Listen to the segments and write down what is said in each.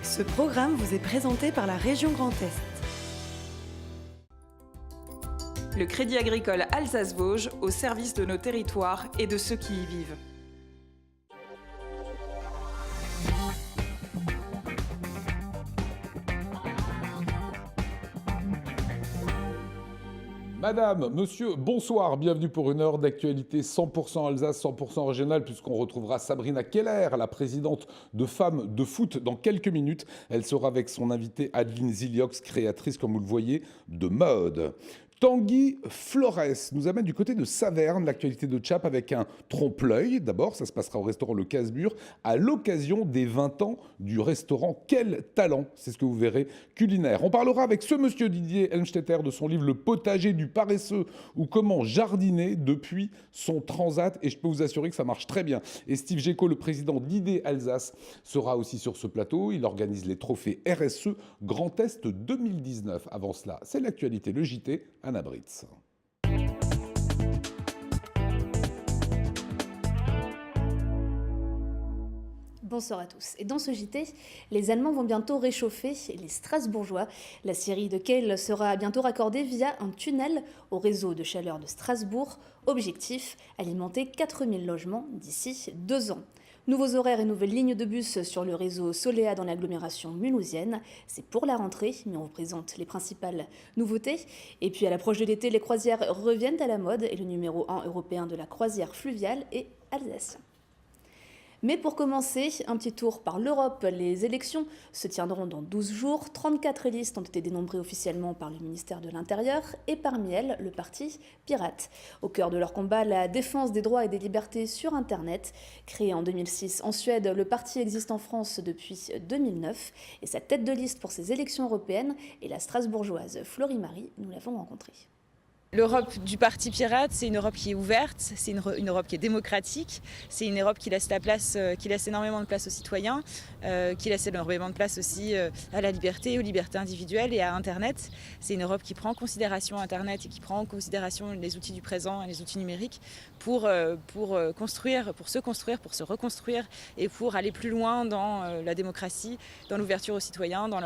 Ce programme vous est présenté par la région Grand Est. Le Crédit agricole Alsace-Vosges au service de nos territoires et de ceux qui y vivent. Madame, monsieur, bonsoir, bienvenue pour une heure d'actualité 100% Alsace, 100% régionale, puisqu'on retrouvera Sabrina Keller, la présidente de Femmes de Foot, dans quelques minutes. Elle sera avec son invitée Adeline Ziliox, créatrice, comme vous le voyez, de mode. Tanguy Flores nous amène du côté de Saverne, l'actualité de Tchap avec un trompe-l'œil. D'abord, ça se passera au restaurant Le Casse-Bure à l'occasion des 20 ans du restaurant Quel Talent, c'est ce que vous verrez, culinaire. On parlera avec ce monsieur Didier Elmstetter de son livre Le potager du paresseux ou comment jardiner depuis son transat et je peux vous assurer que ça marche très bien. Et Steve Géco, le président d'ID Alsace, sera aussi sur ce plateau. Il organise les trophées RSE Grand Est 2019. Avant cela, c'est l'actualité, le JT. Anna Britz. Bonsoir à tous. Et dans ce JT, les Allemands vont bientôt réchauffer les Strasbourgeois. La scierie de Kehl sera bientôt raccordée via un tunnel au réseau de chaleur de Strasbourg. Objectif, alimenter 4000 logements d'ici 2 ans. Nouveaux horaires et nouvelles lignes de bus sur le réseau Solea dans l'agglomération mulhousienne. C'est pour la rentrée, mais on vous présente les principales nouveautés. Et puis à l'approche de l'été, les croisières reviennent à la mode et le numéro 1 européen de la croisière fluviale est alsacien. Mais pour commencer, un petit tour par l'Europe. Les élections se tiendront dans 12 jours. 34 listes ont été dénombrées officiellement par le ministère de l'Intérieur et parmi elles, le parti Pirate. Au cœur de leur combat, la défense des droits et des libertés sur Internet. Créé en 2006 en Suède, le parti existe en France depuis 2009 et sa tête de liste pour ces élections européennes est la strasbourgeoise Florie Marie. Nous l'avons rencontrée. L'Europe du Parti Pirate, c'est une Europe qui est ouverte, c'est une Europe qui est démocratique, c'est une Europe qui laisse énormément de place aux citoyens, qui laisse énormément de place aussi à la liberté, aux libertés individuelles et à Internet. C'est une Europe qui prend en considération Internet et qui prend en considération les outils du présent et les outils numériques pour construire, pour se construire, pour se reconstruire et pour aller plus loin dans la démocratie, dans l'ouverture aux citoyens, dans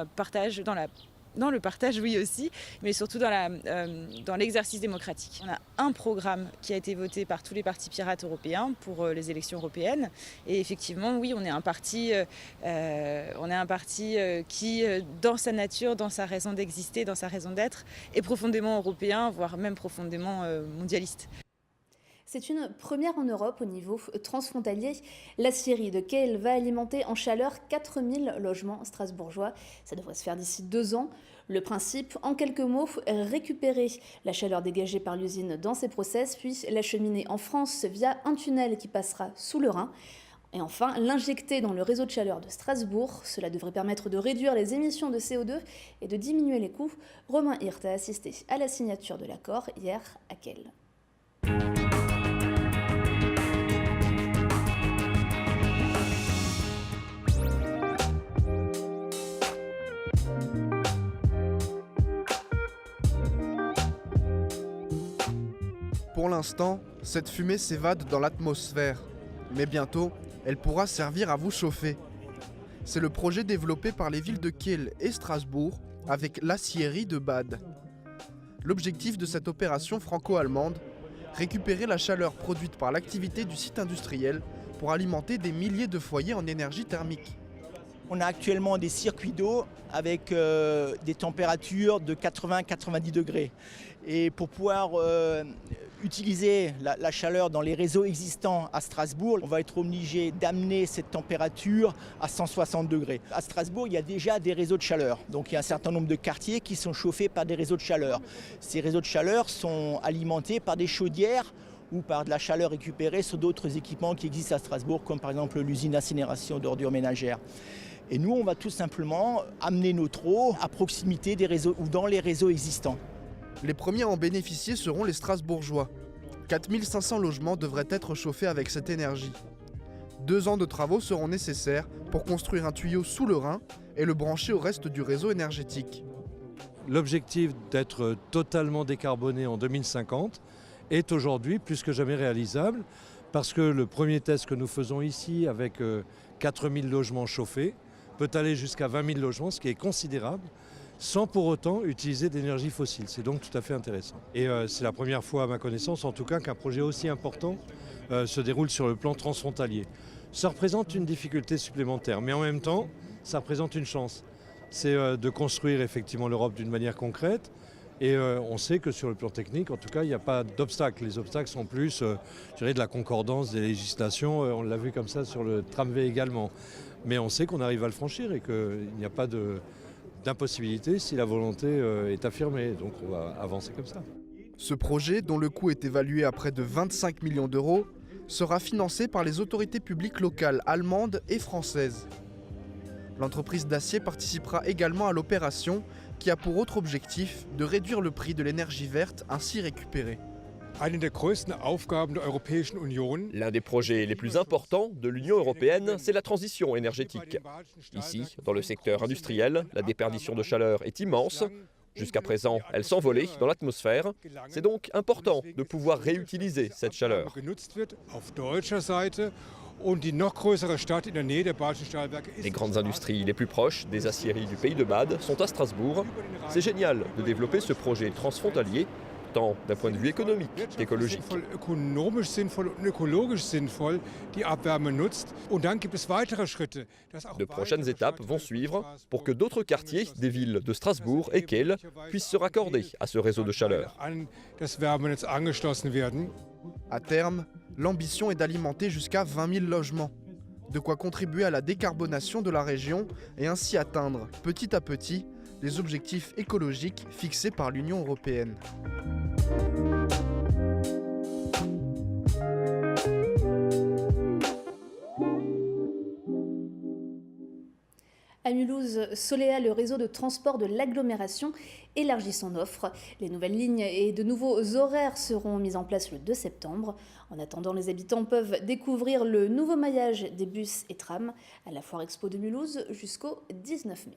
le partage, oui aussi, mais surtout dans l'exercice démocratique. On a un programme qui a été voté par tous les partis pirates européens pour les élections européennes. Et effectivement, oui, on est un parti qui, dans sa nature, dans sa raison d'exister, dans sa raison d'être, est profondément européen, voire même profondément mondialiste. C'est une première en Europe au niveau transfrontalier. La scierie de Kehl va alimenter en chaleur 4000 logements strasbourgeois. Ça devrait se faire d'ici 2 ans. Le principe, en quelques mots, récupérer la chaleur dégagée par l'usine dans ses process, puis l'acheminer en France via un tunnel qui passera sous le Rhin. Et enfin, l'injecter dans le réseau de chaleur de Strasbourg. Cela devrait permettre de réduire les émissions de CO2 et de diminuer les coûts. Romain Hirt a assisté à la signature de l'accord hier à Kehl. Pour l'instant, cette fumée s'évade dans l'atmosphère, mais bientôt, elle pourra servir à vous chauffer. C'est le projet développé par les villes de Kehl et Strasbourg avec l'acierie de Bade. L'objectif de cette opération franco-allemande, récupérer la chaleur produite par l'activité du site industriel pour alimenter des milliers de foyers en énergie thermique. On a actuellement des circuits d'eau avec des températures de 80-90 degrés. Et pour pouvoir utiliser la chaleur dans les réseaux existants à Strasbourg, on va être obligé d'amener cette température à 160 degrés. À Strasbourg, il y a déjà des réseaux de chaleur. Donc il y a un certain nombre de quartiers qui sont chauffés par des réseaux de chaleur. Ces réseaux de chaleur sont alimentés par des chaudières ou par de la chaleur récupérée sur d'autres équipements qui existent à Strasbourg, comme par exemple l'usine d'incinération d'ordures ménagères. Et nous, on va tout simplement amener notre eau à proximité des réseaux ou dans les réseaux existants. Les premiers à en bénéficier seront les Strasbourgeois. 4500 logements devraient être chauffés avec cette énergie. 2 ans de travaux seront nécessaires pour construire un tuyau sous le Rhin et le brancher au reste du réseau énergétique. L'objectif d'être totalement décarboné en 2050 est aujourd'hui plus que jamais réalisable parce que le premier test que nous faisons ici avec 4000 logements chauffés peut aller jusqu'à 20 000 logements, ce qui est considérable, sans pour autant utiliser d'énergie fossile. C'est donc tout à fait intéressant. Et c'est la première fois à ma connaissance, en tout cas, qu'un projet aussi important se déroule sur le plan transfrontalier. Ça représente une difficulté supplémentaire, mais en même temps, ça représente une chance. C'est de construire effectivement l'Europe d'une manière concrète. Et on sait que sur le plan technique, en tout cas, il n'y a pas d'obstacles. Les obstacles sont plus je dirais, de la concordance des législations. On l'a vu comme ça sur le tramway également. Mais on sait qu'on arrive à le franchir et qu'il n'y a pas d'impossibilité si la volonté est affirmée. Donc on va avancer comme ça. Ce projet, dont le coût est évalué à près de 25 millions d'euros, sera financé par les autorités publiques locales allemandes et françaises. L'entreprise d'acier participera également à l'opération qui a pour autre objectif de réduire le prix de l'énergie verte ainsi récupérée. L'un des projets les plus importants de l'Union européenne, c'est la transition énergétique. Ici, dans le secteur industriel, la déperdition de chaleur est immense. Jusqu'à présent, elle s'envolait dans l'atmosphère. C'est donc important de pouvoir réutiliser cette chaleur. Les grandes industries les plus proches des aciéries du pays de Bade sont à Strasbourg. C'est génial de développer ce projet transfrontalier, tant d'un point de vue économique qu'écologique. De prochaines étapes vont suivre pour que d'autres quartiers des villes de Strasbourg et Kehl puissent se raccorder à ce réseau de chaleur. À terme, l'ambition est d'alimenter jusqu'à 20 000 logements. De quoi contribuer à la décarbonation de la région et ainsi atteindre, petit à petit, les objectifs écologiques fixés par l'Union européenne. À Mulhouse, Solea, le réseau de transport de l'agglomération, élargit son offre. Les nouvelles lignes et de nouveaux horaires seront mis en place le 2 septembre. En attendant, les habitants peuvent découvrir le nouveau maillage des bus et trams à la Foire Expo de Mulhouse jusqu'au 19 mai.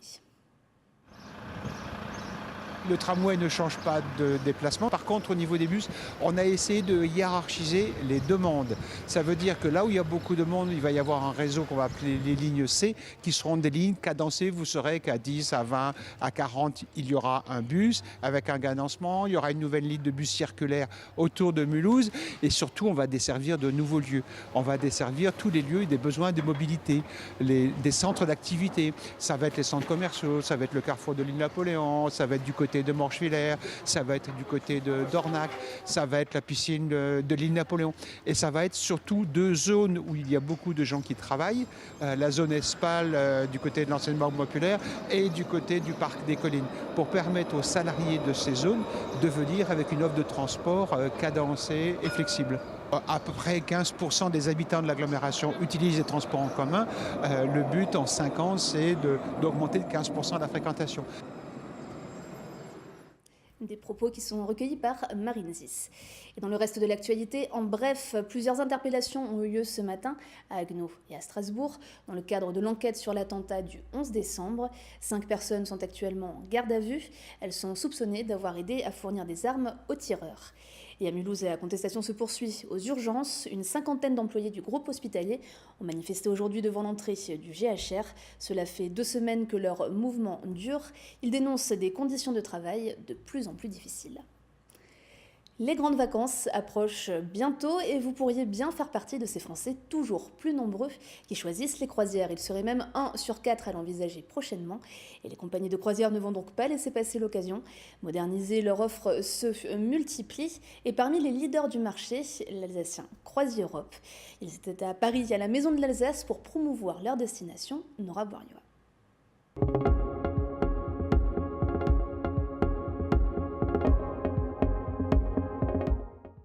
Le tramway ne change pas de déplacement. Par contre, au niveau des bus, on a essayé de hiérarchiser les demandes. Ça veut dire que là où il y a beaucoup de monde, il va y avoir un réseau qu'on va appeler les lignes C, qui seront des lignes cadencées. Vous saurez qu'à 10, à 20, à 40, il y aura un bus avec un cadencement. Il y aura une nouvelle ligne de bus circulaire autour de Mulhouse. Et surtout, on va desservir de nouveaux lieux. On va desservir tous les lieux des besoins de mobilité, des centres d'activité. Ça va être les centres commerciaux, ça va être le carrefour de l'île Napoléon, ça va être du côté de Morchevillers, ça va être du côté de Dornac, ça va être la piscine de l'île Napoléon. Et ça va être surtout deux zones où il y a beaucoup de gens qui travaillent, la zone Espal du côté de l'enseignement populaire et du côté du parc des Collines, pour permettre aux salariés de ces zones de venir avec une offre de transport cadencée et flexible. À peu près 15% des habitants de l'agglomération utilisent les transports en commun. Le but en 5 ans, c'est d'augmenter de 15% la fréquentation. Des propos qui sont recueillis par Marine Zis. Et dans le reste de l'actualité, en bref, plusieurs interpellations ont eu lieu ce matin à Haguenau et à Strasbourg dans le cadre de l'enquête sur l'attentat du 11 décembre. 5 personnes sont actuellement en garde à vue. Elles sont soupçonnées d'avoir aidé à fournir des armes aux tireurs. Et à Mulhouse, la contestation se poursuit aux urgences. Une cinquantaine d'employés du groupe hospitalier ont manifesté aujourd'hui devant l'entrée du GHR. Cela fait 2 semaines que leur mouvement dure. Ils dénoncent des conditions de travail de plus en plus difficiles. Les grandes vacances approchent bientôt et vous pourriez bien faire partie de ces Français toujours plus nombreux qui choisissent les croisières. Il serait même 1 sur 4 à l'envisager prochainement. Et les compagnies de croisière ne vont donc pas laisser passer l'occasion. Moderniser leur offre se multiplie. Et parmi les leaders du marché, l'Alsacien CroisiEurope. Ils étaient à Paris, à la Maison de l'Alsace, pour promouvoir leur destination, Nora Bourgnois.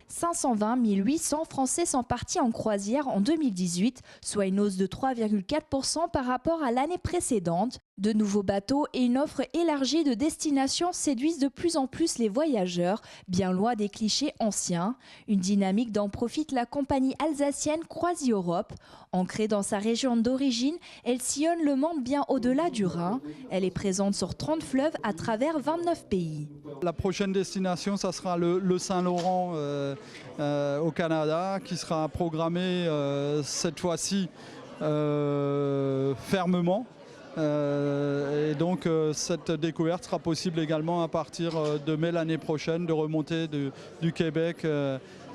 520 800 Français sont partis en croisière en 2018, soit une hausse de 3,4% par rapport à l'année précédente. De nouveaux bateaux et une offre élargie de destinations séduisent de plus en plus les voyageurs, bien loin des clichés anciens. Une dynamique dont profite la compagnie alsacienne CroisiEurope. Ancrée dans sa région d'origine, elle sillonne le monde bien au-delà du Rhin. Elle est présente sur 30 fleuves à travers 29 pays. La prochaine destination, ça sera le Saint-Laurent au Canada, qui sera programmé cette fois-ci fermement. Et donc cette découverte sera possible également à partir de mai l'année prochaine, de remonter du Québec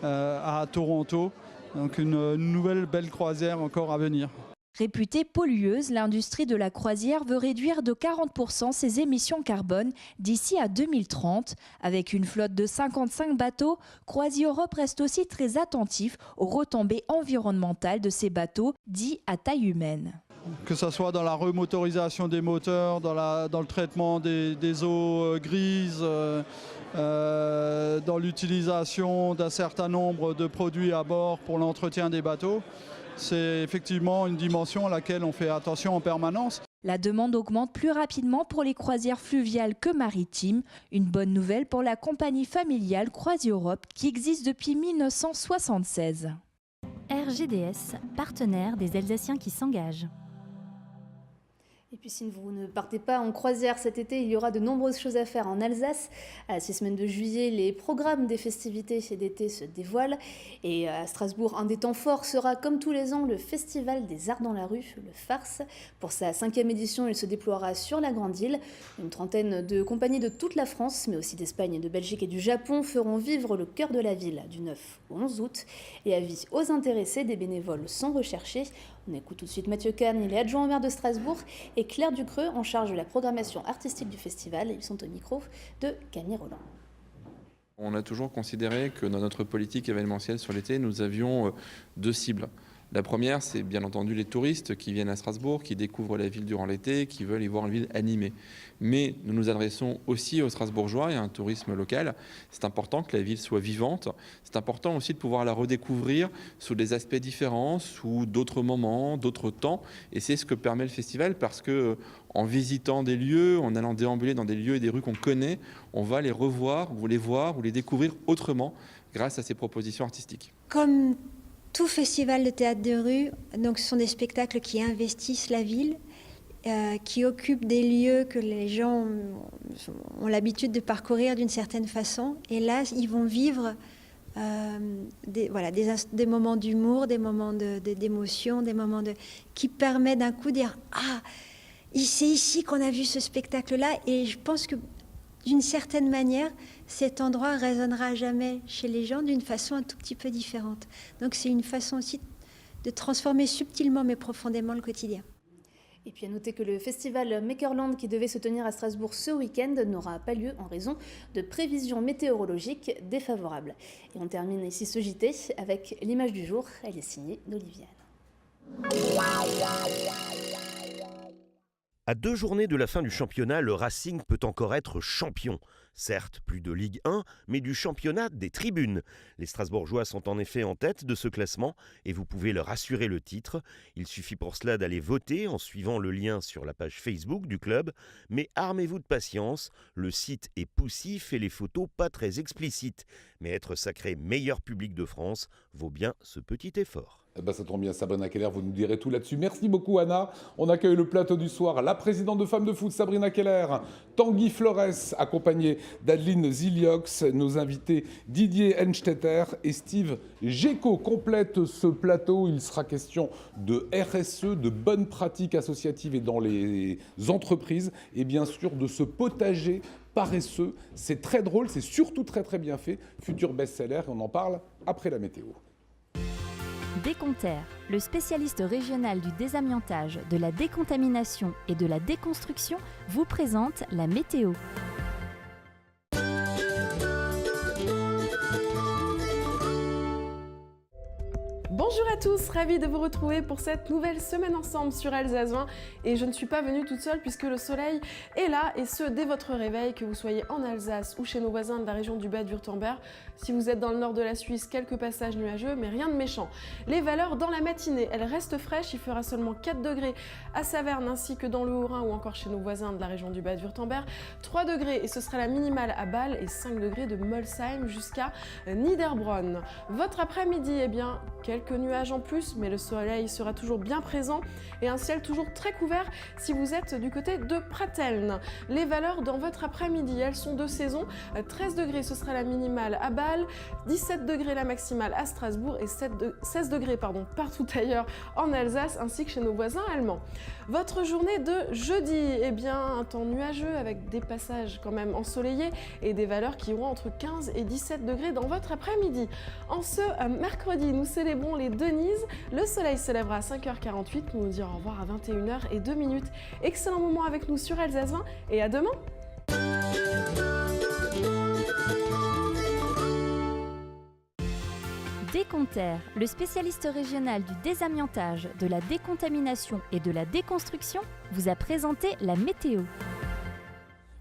à Toronto. Donc une nouvelle belle croisière encore à venir. Réputée pollueuse, l'industrie de la croisière veut réduire de 40% ses émissions carbone d'ici à 2030. Avec une flotte de 55 bateaux, CroisiEurope reste aussi très attentif aux retombées environnementales de ces bateaux dits à taille humaine. Que ce soit dans la remotorisation des moteurs, dans le traitement des eaux grises, dans l'utilisation d'un certain nombre de produits à bord pour l'entretien des bateaux. C'est effectivement une dimension à laquelle on fait attention en permanence. La demande augmente plus rapidement pour les croisières fluviales que maritimes. Une bonne nouvelle pour la compagnie familiale CroisiEurope qui existe depuis 1976. RGDS, partenaire des Alsaciens qui s'engagent. Et puis si vous ne partez pas en croisière cet été, il y aura de nombreuses choses à faire en Alsace. À la 6 semaines de juillet, les programmes des festivités d'été se dévoilent. Et à Strasbourg, un des temps forts sera, comme tous les ans, le Festival des Arts dans la rue, le Farce. Pour sa 5e édition, il se déploiera sur la Grande Île. Une trentaine de compagnies de toute la France, mais aussi d'Espagne, de Belgique et du Japon, feront vivre le cœur de la ville du 9 au 11 août. Et avis aux intéressés, des bénévoles sont recherchés. On écoute tout de suite Mathieu Kahn, il est adjoint au maire de Strasbourg, et Claire Ducreux en charge de la programmation artistique du festival. Ils sont au micro de Camille Roland. On a toujours considéré que dans notre politique événementielle sur l'été, nous avions 2 cibles. La première, c'est bien entendu les touristes qui viennent à Strasbourg, qui découvrent la ville durant l'été, qui veulent y voir une ville animée. Mais nous nous adressons aussi aux Strasbourgeois et à un tourisme local. C'est important que la ville soit vivante. C'est important aussi de pouvoir la redécouvrir sous des aspects différents, sous d'autres moments, d'autres temps. Et c'est ce que permet le festival parce que en visitant des lieux, en allant déambuler dans des lieux et des rues qu'on connaît, on va les revoir ou les voir ou les découvrir autrement grâce à ces propositions artistiques. Comme tout festival de théâtre de rue, donc ce sont des spectacles qui investissent la ville, qui occupent des lieux que les gens ont l'habitude de parcourir d'une certaine façon. Et là, ils vont vivre des moments d'humour, des moments d'émotion, des moments qui permettent d'un coup de dire « Ah, c'est ici qu'on a vu ce spectacle-là ». Et je pense que d'une certaine manière, cet endroit résonnera à jamais chez les gens d'une façon un tout petit peu différente. Donc c'est une façon aussi de transformer subtilement mais profondément le quotidien. Et puis à noter que le festival Makerland qui devait se tenir à Strasbourg ce week-end n'aura pas lieu en raison de prévisions météorologiques défavorables. Et on termine ici ce JT avec l'image du jour, elle est signée d'Oliviane. À 2 journées de la fin du championnat, le Racing peut encore être champion. Certes, plus de Ligue 1, mais du championnat des tribunes. Les Strasbourgeois sont en effet en tête de ce classement et vous pouvez leur assurer le titre. Il suffit pour cela d'aller voter en suivant le lien sur la page Facebook du club. Mais armez-vous de patience, le site est poussif et les photos pas très explicites. Mais être sacré meilleur public de France vaut bien ce petit effort. Eh ben ça tombe bien, Sabrina Keller, vous nous direz tout là-dessus. Merci beaucoup, Anna. On accueille le plateau du soir, la présidente de Femmes de Foot, Sabrina Keller, Tanguy Flores, accompagnée d'Adeline Ziliox, nos invités Didier Henstetter et Steve Géco complètent ce plateau. Il sera question de RSE, de bonnes pratiques associatives et dans les entreprises, et bien sûr de ce potager paresseux. C'est très drôle, c'est surtout très très bien fait. Futur best-seller, et on en parle après la météo. Décomptaire, le spécialiste régional du désamiantage, de la décontamination et de la déconstruction, vous présente la météo. Bonjour à tous, ravie de vous retrouver pour cette nouvelle semaine ensemble sur Alsace 20. Et je ne suis pas venue toute seule puisque le soleil est là, et ce dès votre réveil, que vous soyez en Alsace ou chez nos voisins de la région du Bade-Württemberg. Si vous êtes dans le nord de la Suisse, quelques passages nuageux, mais rien de méchant. Les valeurs dans la matinée, elles restent fraîches, il fera seulement 4 degrés à Saverne ainsi que dans le Haut-Rhin ou encore chez nos voisins de la région du Bade-Württemberg. 3 degrés et ce sera la minimale à Bâle et 5 degrés de Molsheim jusqu'à Niederbronn. Votre après-midi, eh bien, quelques quelques nuages en plus, mais le soleil sera toujours bien présent et un ciel toujours très couvert si vous êtes du côté de Prateln. Les valeurs dans votre après-midi, elles sont de saison. 13 degrés, ce sera la minimale à Bâle, 17 degrés la maximale à Strasbourg et 16 degrés partout ailleurs en Alsace ainsi que chez nos voisins allemands. Votre journée de jeudi, eh bien un temps nuageux avec des passages quand même ensoleillés et des valeurs qui iront entre 15 et 17 degrés dans votre après-midi. En ce mercredi, nous célébrons les Denises. Le soleil se lèvera à 5h48, nous nous dirons au revoir à 21h02. Excellent moment avec nous sur Alsace 20 et à demain. Décomptaire, le spécialiste régional du désamiantage, de la décontamination et de la déconstruction, vous a présenté la météo.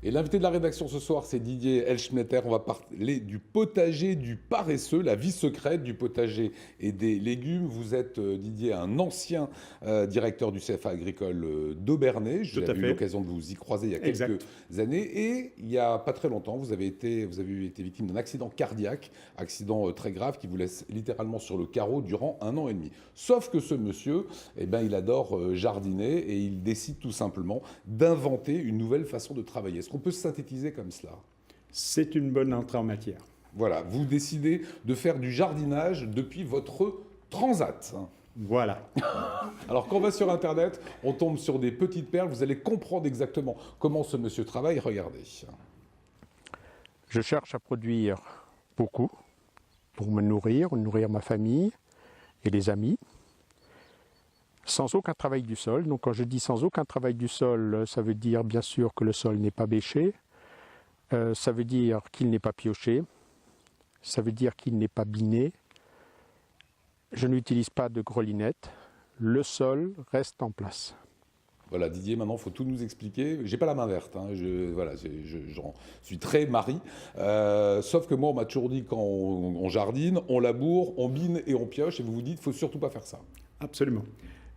Et l'invité de la rédaction ce soir, c'est Didier Elschmetter. On va parler du potager du paresseux, la vie secrète du potager et des légumes. Vous êtes, Didier, un ancien directeur du CFA agricole d'Aubernay. J'ai eu l'occasion de vous y croiser il y a quelques années. Et il n'y a pas très longtemps, vous avez été victime d'un accident cardiaque, accident très grave qui vous laisse littéralement sur le carreau durant 1 an et demi. Sauf que ce monsieur, eh ben, il adore jardiner et il décide tout simplement d'inventer une nouvelle façon de travailler. Est-ce qu'on peut se synthétiser comme cela? C'est une bonne entrée en matière. Voilà, vous décidez de faire du jardinage depuis votre transat. Voilà. Alors quand on va sur Internet, on tombe sur des petites perles, vous allez comprendre exactement comment ce monsieur travaille. Regardez. Je cherche à produire beaucoup pour me nourrir ma famille et les amis, sans aucun travail du sol. Donc quand je dis sans aucun travail du sol, ça veut dire bien sûr que le sol n'est pas bêché, ça veut dire qu'il n'est pas pioché, ça veut dire qu'il n'est pas biné. Je n'utilise pas de grelinette, le sol reste en place. Voilà, Didier, maintenant, il faut tout nous expliquer. J'ai pas la main verte, hein. J'en suis très mari. Sauf que moi, on m'a toujours dit quand on jardine, on laboure, on bine et on pioche. Et vous vous dites, il ne faut surtout pas faire ça. Absolument.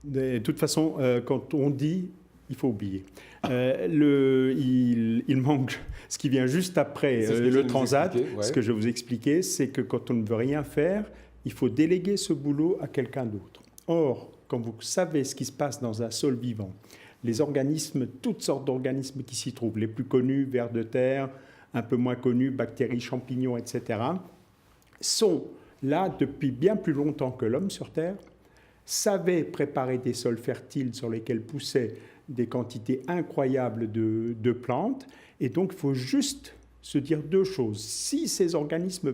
De toute façon, quand on dit, il faut oublier. Il manque ce qui vient juste après le transat. Ce que je vais vous expliquer, c'est que quand on ne veut rien faire, il faut déléguer ce boulot à quelqu'un d'autre. Or, quand vous savez ce qui se passe dans un sol vivant, les organismes, toutes sortes d'organismes qui s'y trouvent, les plus connus, vers de terre, un peu moins connus, bactéries, champignons, etc., sont là depuis bien plus longtemps que l'homme sur Terre, savaient préparer des sols fertiles sur lesquels poussaient des quantités incroyables de plantes. Et donc, il faut juste se dire 2 choses. Si ces organismes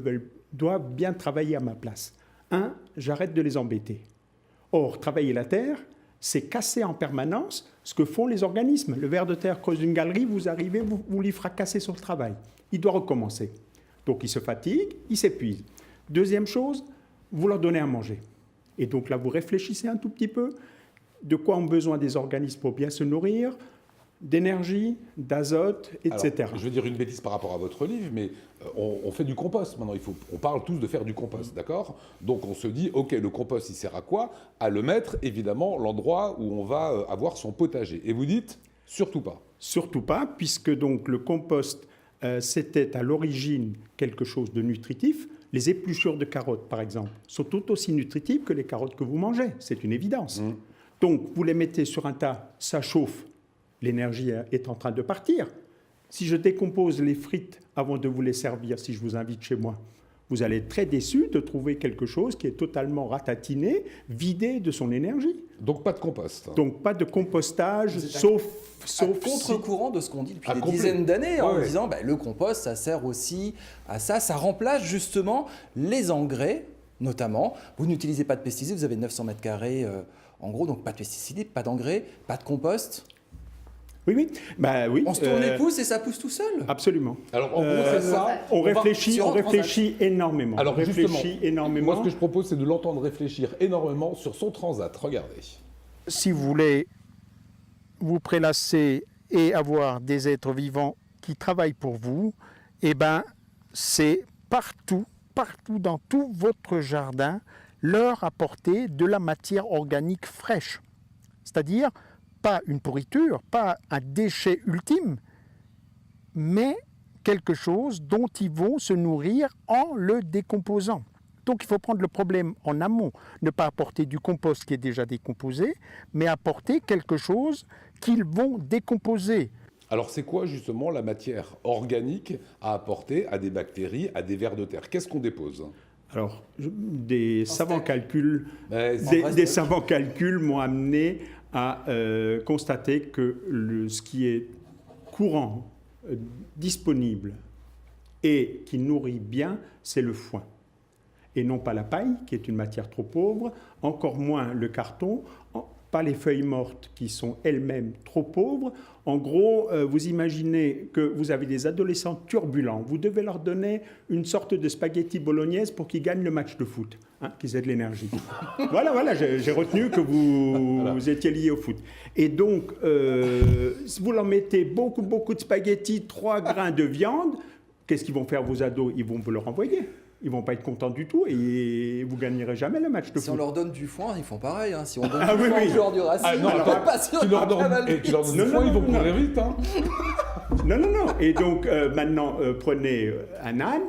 doivent bien travailler à ma place, 1, j'arrête de les embêter. Or, travailler la terre, c'est casser en permanence ce que font les organismes. Le ver de terre creuse une galerie, vous arrivez, vous l'y fracassez sur le travail. Il doit recommencer. Donc, il se fatigue, il s'épuise. Deuxième chose, vous leur donnez à manger. Et donc là, vous réfléchissez un tout petit peu de quoi ont besoin des organismes pour bien se nourrir, d'énergie, d'azote, etc. Alors, je vais dire une bêtise par rapport à votre livre, mais on fait du compost maintenant. On parle tous de faire du compost, d'accord? Donc on se dit, ok, le compost, il sert à quoi? À le mettre, évidemment, l'endroit où on va avoir son potager. Et vous dites, surtout pas. Surtout pas, puisque donc le compost, c'était à l'origine quelque chose de nutritif. Les épluchures de carottes, par exemple, sont tout aussi nutritives que les carottes que vous mangez. C'est une évidence. Donc vous les mettez sur un tas, ça chauffe. L'énergie est en train de partir. Si je décompose les frites avant de vous les servir, si je vous invite chez moi, vous allez être très déçu de trouver quelque chose qui est totalement ratatiné, vidé de son énergie. Donc pas de compost. Donc pas de compostage, sauf à contre-courant de ce qu'on dit depuis des dizaines d'années, en disant le compost, ça sert aussi à ça. Ça remplace justement les engrais, notamment. Vous n'utilisez pas de pesticides, vous avez 900 mètres carrés en gros, donc pas de pesticides, pas d'engrais, pas de compost. Oui. On se tourne les pouces et ça pousse tout seul. Absolument. Alors, en gros, c'est ça. On réfléchit énormément. Alors, moi, ce que je propose, c'est de l'entendre réfléchir énormément sur son transat. Regardez. Si vous voulez vous prélasser et avoir des êtres vivants qui travaillent pour vous, c'est partout dans tout votre jardin, leur apporter de la matière organique fraîche. C'est-à-dire, pas une pourriture, pas un déchet ultime, mais quelque chose dont ils vont se nourrir en le décomposant. Donc il faut prendre le problème en amont, ne pas apporter du compost qui est déjà décomposé, mais apporter quelque chose qu'ils vont décomposer. Alors c'est quoi justement la matière organique à apporter à des bactéries, à des vers de terre? Qu'est-ce qu'on dépose? Alors, des savants calculs m'ont amené à constater que ce qui est courant, disponible et qui nourrit bien, c'est le foin. Et non pas la paille, qui est une matière trop pauvre, encore moins le carton, pas les feuilles mortes qui sont elles-mêmes trop pauvres. En gros, vous imaginez que vous avez des adolescents turbulents. Vous devez leur donner une sorte de spaghetti bolognaise pour qu'ils gagnent le match de foot, qu'ils aient de l'énergie. Voilà, j'ai retenu que vous étiez liés au foot. Et donc, si vous leur mettez beaucoup de spaghettis, 3 grains de viande, qu'est-ce qu'ils vont faire vos ados? Ils vont vous le renvoyer. Ils ne vont pas être contents du tout et vous ne gagnerez jamais le match de foot. Si on leur donne du foin, ils font pareil. Si on donne du foin aux joueurs du Racing, tu leur donnes du foin, ils vont courir vite. Non. Et donc, maintenant, prenez un âne.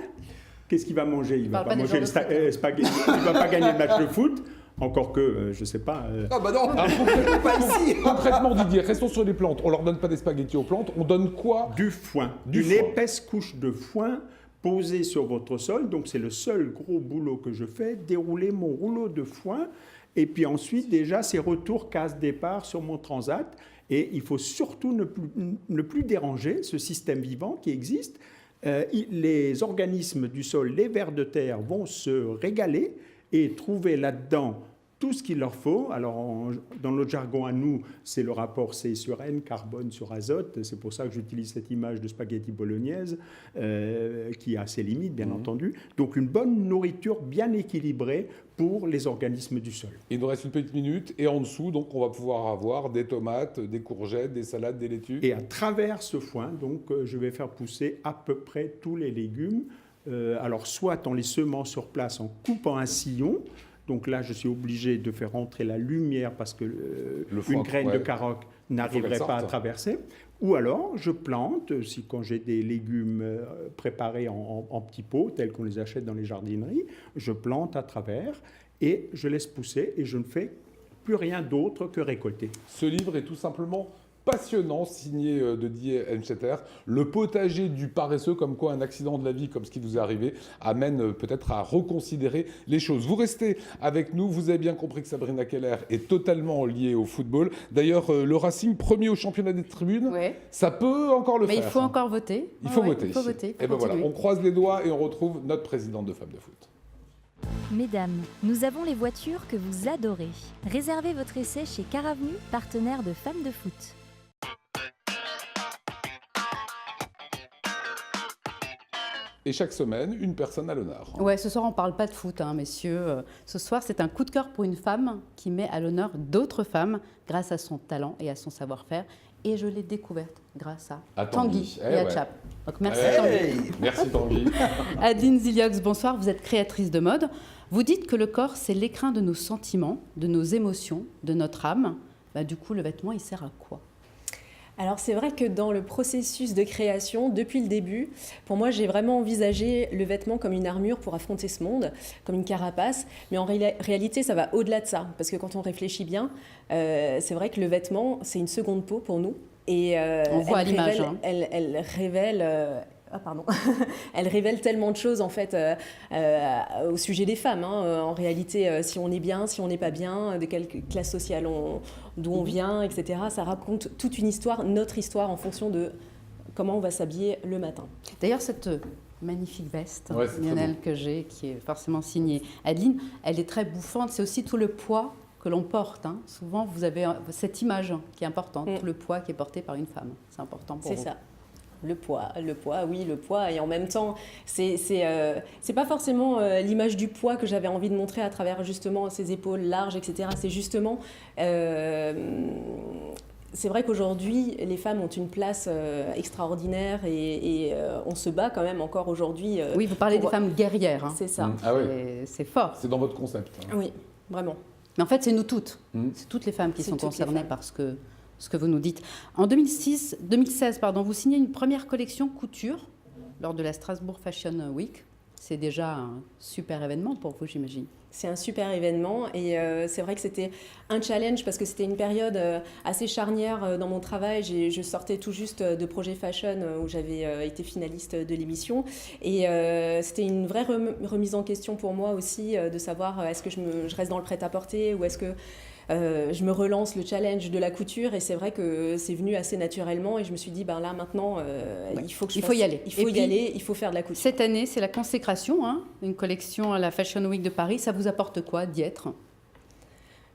Qu'est-ce qu'il va manger? Il ne va pas manger le spaghetti. Il ne va pas gagner le match de foot. Encore que, je ne sais pas... Ah bah non, pas ici. Concrètement, Didier, restons sur les plantes. On ne leur donne pas des spaghettis aux plantes. On donne quoi? Du foin. Une épaisse couche de foin posé sur votre sol, donc c'est le seul gros boulot que je fais, dérouler mon rouleau de foin, et puis ensuite déjà ces retours casse-départ sur mon transat, et il faut surtout ne plus déranger ce système vivant qui existe. Les organismes du sol, les vers de terre vont se régaler et trouver là-dedans tout ce qu'il leur faut. Alors, dans notre jargon à nous, c'est le rapport C sur N, carbone sur azote. C'est pour ça que j'utilise cette image de spaghetti bolognaise, qui a ses limites, bien entendu. Donc, une bonne nourriture bien équilibrée pour les organismes du sol. Il nous reste une petite minute. Et en dessous, donc, on va pouvoir avoir des tomates, des courgettes, des salades, des laitues. Et à travers ce foin, donc, je vais faire pousser à peu près tous les légumes. Alors, soit en les semant sur place, en coupant un sillon. Donc là, je suis obligé de faire entrer la lumière parce que une graine de carotte n'arriverait pas à traverser. Ou alors, je plante, quand j'ai des légumes préparés en petits pots, tels qu'on les achète dans les jardineries, je plante à travers et je laisse pousser et je ne fais plus rien d'autre que récolter. Ce livre est tout simplement passionnant, signé de Didier Henschetter, le potager du paresseux, comme quoi un accident de la vie comme ce qui vous est arrivé amène peut-être à reconsidérer les choses. Vous restez avec nous, vous avez bien compris que Sabrina Keller est totalement liée au football. D'ailleurs, le Racing, premier au championnat des tribunes, ça peut encore le faire. Mais il faut encore voter. Il faut voter. Et ben voilà, on croise les doigts et on retrouve notre présidente de Femmes de Foot. Mesdames, nous avons les voitures que vous adorez. Réservez votre essai chez Caravenu, partenaire de Femmes de Foot. Et chaque semaine, une personne à l'honneur. Ouais, ce soir, on ne parle pas de foot, messieurs. Ce soir, c'est un coup de cœur pour une femme qui met à l'honneur d'autres femmes grâce à son talent et à son savoir-faire. Et je l'ai découverte grâce à Tanguy et à Chap. Donc merci Tanguy. Merci Tanguy. Adeline Ziliox, bonsoir. Vous êtes créatrice de mode. Vous dites que le corps, c'est l'écrin de nos sentiments, de nos émotions, de notre âme. Du coup, le vêtement, il sert à quoi ? Alors c'est vrai que dans le processus de création, depuis le début, pour moi j'ai vraiment envisagé le vêtement comme une armure pour affronter ce monde, comme une carapace, mais en réalité ça va au-delà de ça, parce que quand on réfléchit bien, c'est vrai que le vêtement c'est une seconde peau pour nous, et on voit à l'image. Elle révèle... Elle révèle tellement de choses en fait au sujet des femmes. En réalité, si on est bien, si on n'est pas bien, de quelle classe sociale d'où on vient, etc. Ça raconte toute une histoire, notre histoire, en fonction de comment on va s'habiller le matin. D'ailleurs, cette magnifique veste, Lionel, que j'ai, qui est forcément signée Adeline, elle est très bouffante. C'est aussi tout le poids que l'on porte. Souvent, vous avez cette image qui est importante, tout le poids qui est porté par une femme. C'est important pour vous. C'est ça. Le poids, oui, le poids. Et en même temps, c'est pas forcément l'image du poids que j'avais envie de montrer à travers justement ces épaules larges, etc. C'est justement... c'est vrai qu'aujourd'hui, les femmes ont une place extraordinaire et on se bat quand même encore aujourd'hui. Oui, vous parlez des femmes guerrières. C'est ça. Ah oui. C'est fort. C'est dans votre concept. Oui, vraiment. Mais en fait, c'est nous toutes. C'est toutes les femmes qui sont concernées par ce que vous nous dites. En 2016, vous signez une première collection couture lors de la Strasbourg Fashion Week. C'est déjà un super événement pour vous, j'imagine. C'est un super événement et c'est vrai que c'était un challenge parce que c'était une période assez charnière dans mon travail. Je sortais tout juste de Projet Fashion où j'avais été finaliste de l'émission et c'était une vraie remise en question pour moi aussi de savoir est-ce que je reste dans le prêt-à-porter ou est-ce que je me relance le challenge de la couture et c'est vrai que c'est venu assez naturellement et je me suis dit là maintenant il faut que il faut y aller. Il faut y aller, il faut faire de la couture. Cette année, c'est la consécration, une collection à la Fashion Week de Paris. Ça vous apporte quoi d'y être ?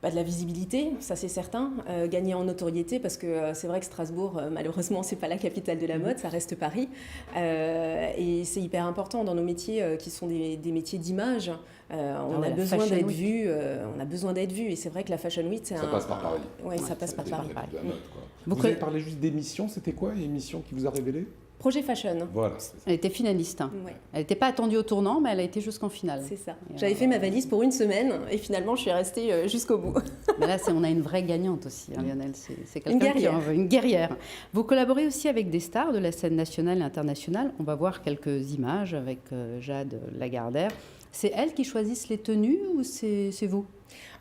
De la visibilité, ça c'est certain, gagner en notoriété parce que c'est vrai que Strasbourg, malheureusement, c'est pas la capitale de la mode, ça reste Paris. Et c'est hyper important dans nos métiers qui sont des métiers d'image. On a besoin d'être vus, et c'est vrai que la Fashion Week, ça passe par Paris. Oui, ça passe par Paris. Vous avez parlé juste d'émission, c'était quoi l'émission qui vous a révélé ? Projet Fashion. Voilà. Elle était finaliste. Ouais. Elle n'était pas attendue au tournant, mais elle a été jusqu'en finale. C'est ça. J'avais fait ma valise pour une semaine et finalement, je suis restée jusqu'au bout. Mais là, on a une vraie gagnante aussi, Lionel. C'est quelqu'un qui en veut. Une guerrière. Vous collaborez aussi avec des stars de la scène nationale et internationale. On va voir quelques images avec Jade Lagardère. C'est elles qui choisissent les tenues ou c'est vous ?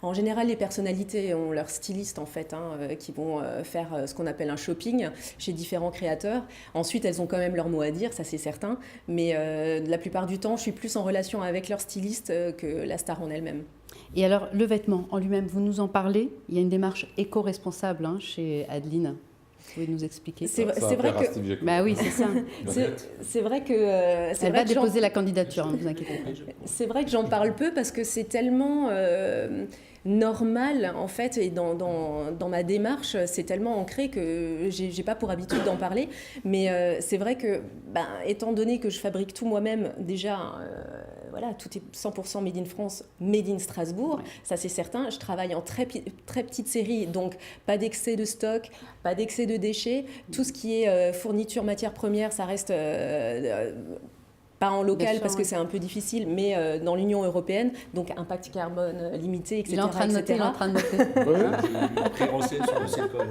En général, les personnalités ont leur styliste en fait, qui vont faire ce qu'on appelle un shopping chez différents créateurs. Ensuite, elles ont quand même leur mot à dire, ça c'est certain. Mais la plupart du temps, je suis plus en relation avec leur styliste que la star en elle-même. Et alors, le vêtement en lui-même, vous nous en parlez ? Il y a une démarche éco-responsable chez Adeline. Vous pouvez nous expliquer ? C'est vrai que... Bah oui, c'est ça. C'est vrai que... Elle va déposer la candidature, ne vous inquiétez pas. C'est vrai que j'en parle peu parce que c'est tellement normal, en fait, et dans ma démarche, c'est tellement ancré que j'ai pas pour habitude d'en parler. Mais c'est vrai que, étant donné que je fabrique tout moi-même, déjà... tout est 100% made in France, made in Strasbourg, ça c'est certain. Je travaille en très petite série, donc pas d'excès de stock, pas d'excès de déchets. Tout ce qui est fourniture, matières premières, ça reste pas en local parce que c'est un peu difficile, mais dans l'Union européenne, donc impact carbone limité, etc. Il est en train de noter, sur le CELCOL.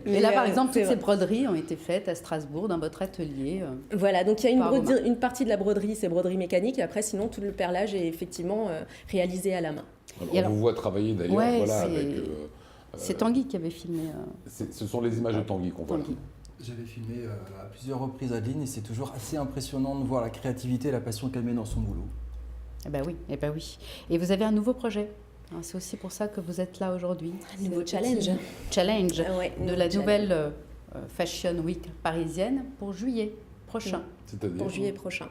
Et là, par exemple, toutes ces broderies ont été faites à Strasbourg, dans votre atelier. Voilà, donc il y a une partie de la broderie, c'est broderie mécanique, et après, sinon, tout le perlage est effectivement réalisé à la main. Alors, on vous voit travailler d'ailleurs avec... c'est Tanguy qui avait filmé. Ce sont les images de Tanguy qu'on voit là. J'avais filmé à plusieurs reprises Adeline et c'est toujours assez impressionnant de voir la créativité et la passion qu'elle met dans son boulot. Eh ben oui. Et vous avez un nouveau projet. C'est aussi pour ça que vous êtes là aujourd'hui. Un nouveau challenge. De la nouvelle Fashion Week parisienne pour juillet prochain. Pour juillet prochain.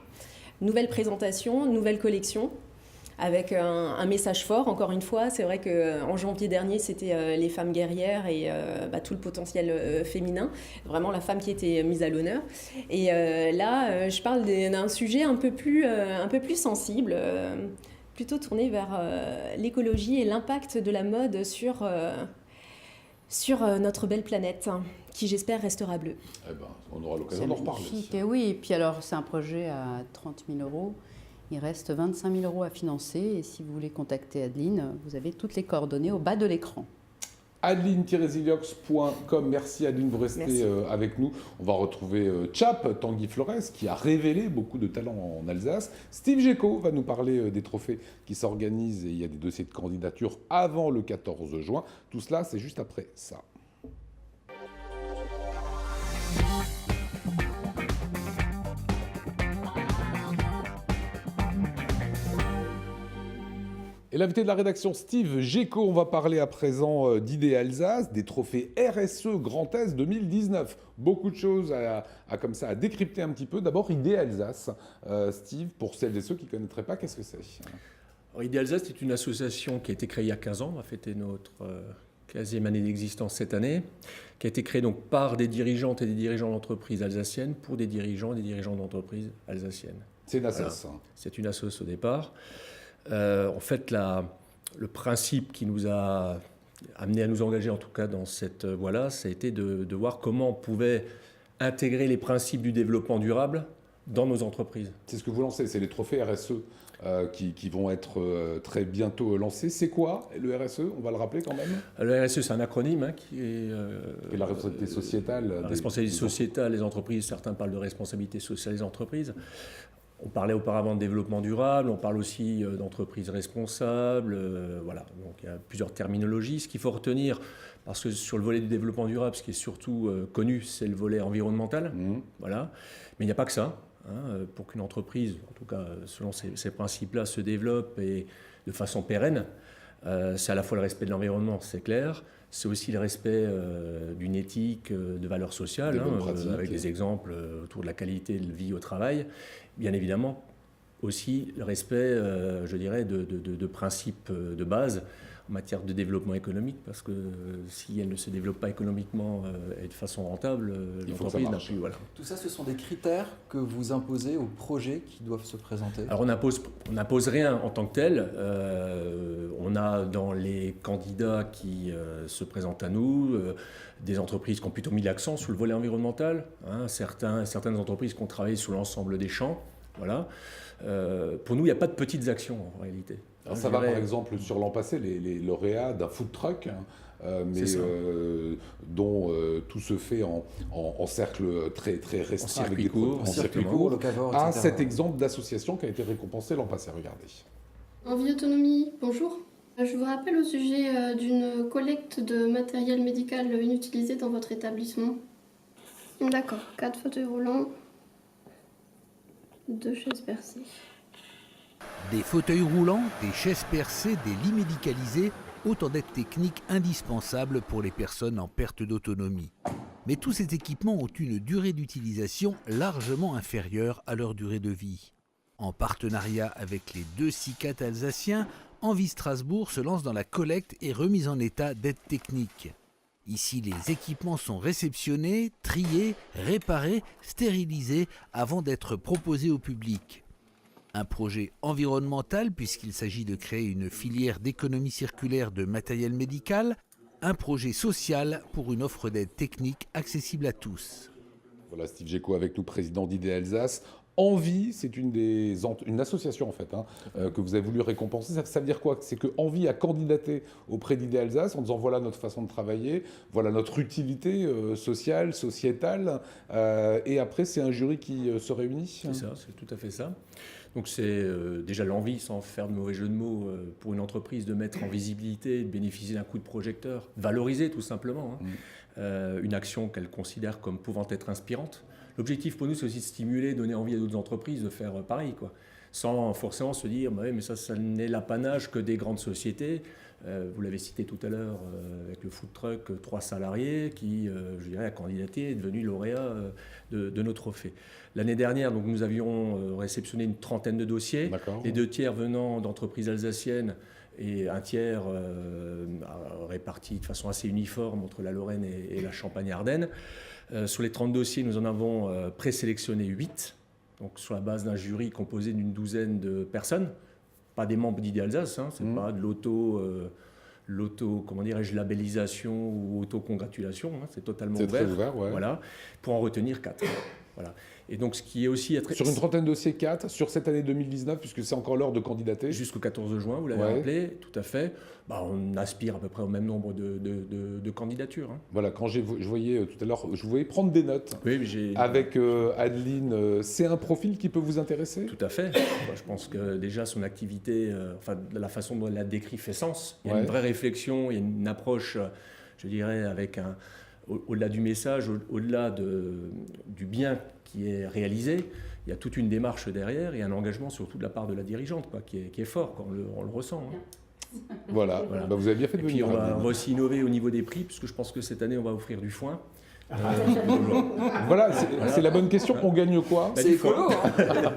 Nouvelle présentation, nouvelle collection, avec un message fort, encore une fois. C'est vrai qu'en janvier dernier, c'était les femmes guerrières et tout le potentiel féminin. Vraiment la femme qui était mise à l'honneur. Et là, je parle d'un sujet un peu plus sensible, plutôt tourné vers l'écologie et l'impact de la mode sur notre belle planète, qui j'espère restera bleue. On aura l'occasion d'en reparler. Et oui, et puis alors c'est un projet à 30 000 €. Il reste 25 000 € à financer et si vous voulez contacter Adeline, vous avez toutes les coordonnées au bas de l'écran. Adeline-Ziliox.com. Merci Adeline, vous restez avec nous. On va retrouver Chap, Tanguy Flores, qui a révélé beaucoup de talents en Alsace. Steve Géco va nous parler des trophées qui s'organisent et il y a des dossiers de candidature avant le 14 juin. Tout cela, c'est juste après ça. Et l'invité de la rédaction, Steve Géco, on va parler à présent d'Idées Alsace, des trophées RSE Grand Est 2019. Beaucoup de choses à décrypter un petit peu. D'abord, Idées Alsace. Steve, pour celles et ceux qui ne connaîtraient pas, qu'est-ce que c'est ? Alors, Idées Alsace, c'est une association qui a été créée il y a 15 ans. On va fêter notre 15e année d'existence cette année, qui a été créée donc par des dirigeantes et des dirigeants d'entreprises alsaciennes pour des dirigeants et des dirigeants d'entreprises alsaciennes. C'est une association. Voilà. C'est une association au départ. En fait, le principe qui nous a amené à nous engager, en tout cas dans cette voie-là, ça a été de voir comment on pouvait intégrer les principes du développement durable dans nos entreprises. C'est ce que vous lancez, c'est les trophées RSE qui vont être très bientôt lancés. C'est quoi le RSE ? On va le rappeler quand même. Le RSE, c'est un acronyme qui est... la responsabilité sociétale. La responsabilité sociétale des entreprises, certains parlent de responsabilité sociale des entreprises. On parlait auparavant de développement durable, on parle aussi d'entreprise responsable, voilà. Donc il y a plusieurs terminologies. Ce qu'il faut retenir, parce que sur le volet du développement durable, ce qui est surtout connu, c'est le volet environnemental, voilà. Mais il n'y a pas que ça. Pour qu'une entreprise, en tout cas selon ces principes-là, se développe et de façon pérenne, c'est à la fois le respect de l'environnement, c'est clair, c'est aussi le respect d'une éthique, de valeurs sociales, avec des exemples autour de la qualité de vie au travail. Bien évidemment, aussi le respect, je dirais, de principes de base en matière de développement économique, parce que si elle ne se développe pas économiquement et de façon rentable, l'entreprise n'a plus. Voilà. Tout ça, ce sont des critères que vous imposez aux projets qui doivent se présenter? Alors on n'impose rien en tant que tel. On a dans les candidats qui se présentent à nous des entreprises qui ont plutôt mis l'accent sur le volet environnemental, certaines entreprises qui ont travaillé sur l'ensemble des champs. Voilà. Pour nous, il n'y a pas de petites actions en réalité. Alors ça va par exemple sur l'an passé, les lauréats d'un food truck, mais dont tout se fait en cercle très restreint, avec des cours, en circuit court, à cet exemple d'association qui a été récompensé l'an passé. Regardez. Envie Autonomie, bonjour. Je vous rappelle au sujet d'une collecte de matériel médical inutilisé dans votre établissement. D'accord, 4 fauteuils roulants, 2 chaises percées. Des fauteuils roulants, des chaises percées, des lits médicalisés, autant d'aides techniques indispensables pour les personnes en perte d'autonomie. Mais tous ces équipements ont une durée d'utilisation largement inférieure à leur durée de vie. En partenariat avec les 2 SICAT alsaciens, Envie Strasbourg se lance dans la collecte et remise en état d'aides techniques. Ici, les équipements sont réceptionnés, triés, réparés, stérilisés avant d'être proposés au public. Un projet environnemental puisqu'il s'agit de créer une filière d'économie circulaire de matériel médical, un projet social pour une offre d'aide technique accessible à tous. Voilà Steve Géco avec nous, président d'IDEA Alsace. Envie, c'est une association en fait, que vous avez voulu récompenser. Ça veut dire quoi? C'est que Envie a candidaté auprès d'IDEA Alsace en disant voilà notre façon de travailler, voilà notre utilité sociale, sociétale, et après c'est un jury qui se réunit. C'est ça, c'est tout à fait ça. Donc c'est déjà l'envie, sans faire de mauvais jeu de mots, pour une entreprise de mettre en visibilité, de bénéficier d'un coup de projecteur, valoriser tout simplement une action qu'elle considère comme pouvant être inspirante. L'objectif pour nous, c'est aussi de stimuler, donner envie à d'autres entreprises de faire pareil, quoi. Sans forcément se dire bah oui, mais ça n'est l'apanage que des grandes sociétés. Vous l'avez cité tout à l'heure avec le food truck, 3 salariés qui, je dirais, a candidaté, est devenu lauréat de nos trophées. L'année dernière, donc, nous avions réceptionné une trentaine de dossiers, les 2 tiers venant d'entreprises alsaciennes et un tiers réparti de façon assez uniforme entre la Lorraine et la Champagne-Ardenne. Sur les 30 dossiers, nous en avons présélectionné 8, donc sur la base d'un jury composé d'une 12aine de personnes, pas des membres d'IDEA Alsace, c'est pas de comment dirais-je, labellisation ou auto-congratulation, c'est totalement ouvert. Très ouvert, ouais. Voilà, pour en retenir 4. Voilà. Et donc, ce qui est aussi... Sur une trentaine de dossiers, 4, sur cette année 2019, puisque c'est encore l'heure de candidater. Jusqu'au 14 juin, vous l'avez rappelé, tout à fait. On aspire à peu près au même nombre de candidatures. Voilà, quand je voyais tout à l'heure, je vous voyais prendre des notes avec Adeline. C'est un profil qui peut vous intéresser? Tout à fait. Je pense que déjà son activité, la façon dont elle la décrit fait sens. Il y a une vraie réflexion, il y a une approche, je dirais, avec au-delà du message, au-delà du bien qui est réalisé, il y a toute une démarche derrière et un engagement surtout de la part de la dirigeante qui est fort, on le ressent. Voilà. Bah, vous avez bien fait de venir. On va aussi innover au niveau des prix, puisque je pense que cette année, on va offrir du foin. Voilà, c'est la bonne question. On gagne quoi? C'est écolo,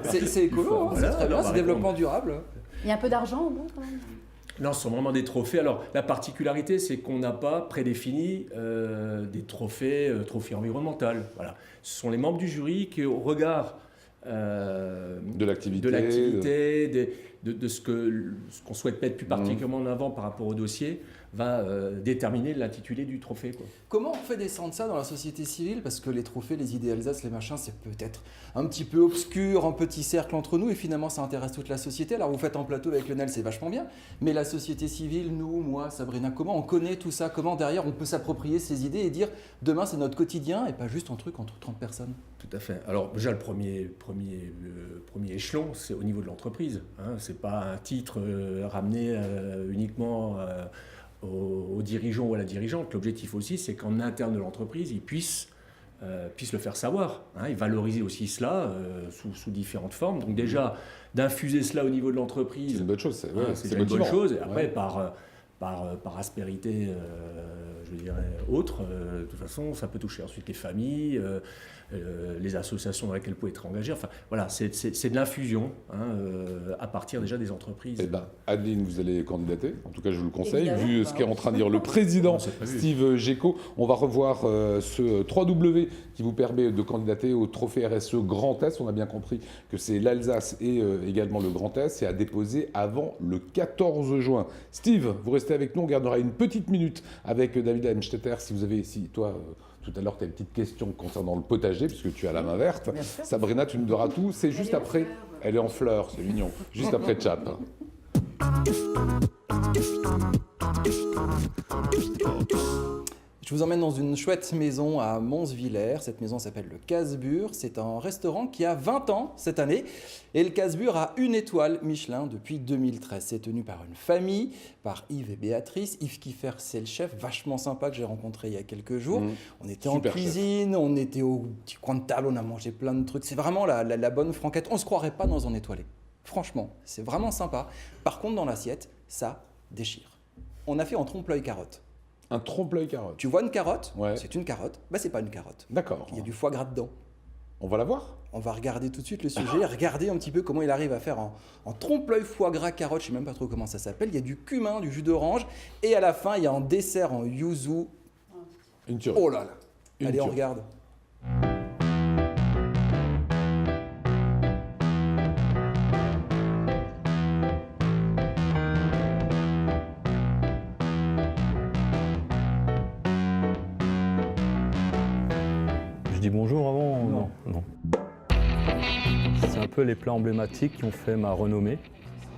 c'est écolo, c'est très bien, c'est développement durable. Il y a un peu d'argent au bout quand même? Non, ce sont vraiment des trophées. Alors, la particularité, c'est qu'on n'a pas prédéfini des trophées environnementaux. Voilà. Ce sont les membres du jury qui, au regard de l'activité, de ce qu'on souhaite mettre plus particulièrement en avant par rapport au dossier va déterminer l'intitulé du trophée, quoi. Comment on fait descendre ça dans la société civile? Parce que les trophées, les idées Alsace, les machins, c'est peut-être un petit peu obscur, un petit cercle entre nous, et finalement ça intéresse toute la société. Alors vous faites un plateau avec Lionel, c'est vachement bien, mais la société civile, nous, moi, Sabrina, comment on connaît tout ça? Comment derrière on peut s'approprier ces idées et dire demain c'est notre quotidien et pas juste un truc entre 30 personnes? Tout à fait. Alors déjà le premier échelon, c'est au niveau de l'entreprise, hein. C'est pas un titre ramené uniquement aux dirigeants ou à la dirigeante. L'objectif aussi, c'est qu'en interne de l'entreprise, ils puissent le faire savoir, hein, et valoriser aussi cela sous différentes formes. Donc déjà, d'infuser cela au niveau de l'entreprise, c'est une bonne chose. C'est une bonne chose. Et après, par aspérité, je dirais, autre, de toute façon, ça peut toucher ensuite les familles, les associations dans lesquelles vous pouvez être engagé. Enfin, voilà, c'est de l'infusion, hein, à partir déjà des entreprises. Eh ben, Adeline, vous allez candidater. En tout cas, je vous le conseille. Évidemment. Vu ce qu'est en train de dire le président Steve Géco, on va revoir ce 3W qui vous permet de candidater au trophée RSE Grand Est. On a bien compris que c'est l'Alsace et également le Grand Est. C'est à déposer avant le 14 juin. Steve, vous restez avec nous. On gardera une petite minute avec David Heimstetter. Toi, tout à l'heure, tu as une petite question concernant le potager, puisque tu as la main verte. Sabrina, tu nous diras tout. C'est juste après. Elle est en fleurs, c'est mignon. Juste après Chat. Je vous emmène dans une chouette maison à Monsvillers. Cette maison s'appelle le Casbur. C'est un restaurant qui a 20 ans cette année. Et le Casbur a une étoile Michelin depuis 2013. C'est tenu par une famille, par Yves et Béatrice. Yves Kiefer, c'est le chef, vachement sympa, que j'ai rencontré il y a quelques jours. On était en cuisine, on était au petit coin de table, on a mangé plein de trucs. C'est vraiment la bonne franquette. On ne se croirait pas dans un étoilé. Franchement, c'est vraiment sympa. Par contre, dans l'assiette, ça déchire. On a fait en trompe-l'œil carotte. Un trompe-l'œil carotte. Tu vois une carotte, c'est une carotte, bah c'est pas une carotte. D'accord. Il y a du foie gras dedans. On va la voir? On va regarder tout de suite le sujet, regarder un petit peu comment il arrive à faire en trompe-l'œil foie gras carotte, je sais même pas trop comment ça s'appelle. Il y a du cumin, du jus d'orange, et à la fin il y a un dessert en yuzu. Une tuerie. Oh là là. Allez, on regarde. Je dis bonjour avant? Non. C'est un peu les plats emblématiques qui ont fait ma renommée.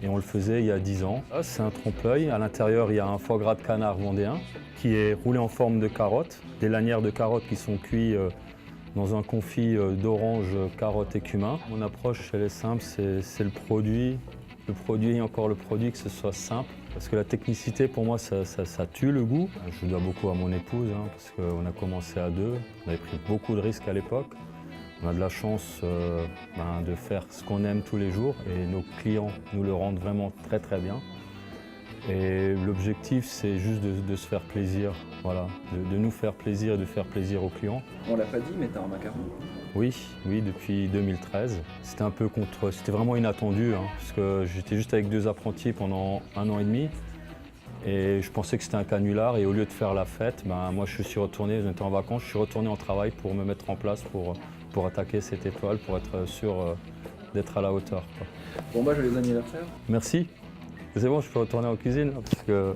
Et on le faisait il y a 10 ans. C'est un trompe-l'œil. À l'intérieur, il y a un foie gras de canard vendéen qui est roulé en forme de carotte. Des lanières de carottes qui sont cuites dans un confit d'orange, carotte et cumin. Mon approche, elle est simple, c'est le produit et encore le produit, que ce soit simple. Parce que la technicité, pour moi, ça tue le goût. Je dois beaucoup à mon épouse, hein, parce qu'on a commencé à deux. On avait pris beaucoup de risques à l'époque. On a de la chance de faire ce qu'on aime tous les jours et nos clients nous le rendent vraiment très très bien. Et l'objectif, c'est juste de se faire plaisir, voilà, de nous faire plaisir et de faire plaisir aux clients. On l'a pas dit, mais t'as un macaron. Oui, depuis 2013. C'était vraiment inattendu, hein, parce que j'étais juste avec 2 apprentis pendant 1 an et demi. Et je pensais que c'était un canular, et au lieu de faire la fête, moi je suis retourné, j'étais en vacances, je suis retourné en travail pour me mettre en place pour attaquer cette étoile, pour être sûr d'être à la hauteur, quoi. Bon joyeux anniversaire. Merci. C'est bon, je peux retourner en cuisine, là, parce que...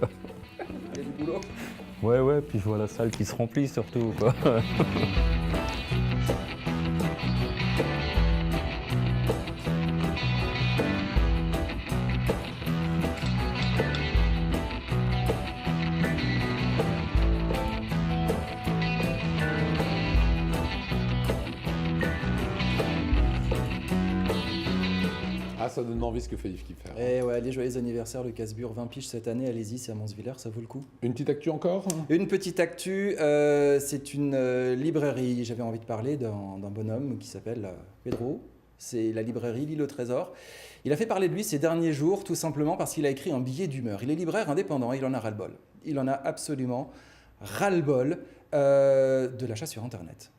Il y a du boulot. Ouais, puis je vois la salle qui se remplit surtout, quoi. Ça donne envie ce que fait Yves Kiefer. Et ouais, les joyeux anniversaires, le Casbur, 20 piges cette année, allez-y, c'est à Monsvillers, ça vaut le coup. Une petite actu encore? Une petite actu, c'est une librairie. J'avais envie de parler d'un bonhomme qui s'appelle Pedro. C'est la librairie L'Île au Trésor. Il a fait parler de lui ces derniers jours, tout simplement parce qu'il a écrit un billet d'humeur. Il est libraire indépendant, il en a ras-le-bol. Il en a absolument ras-le-bol de l'achat sur Internet.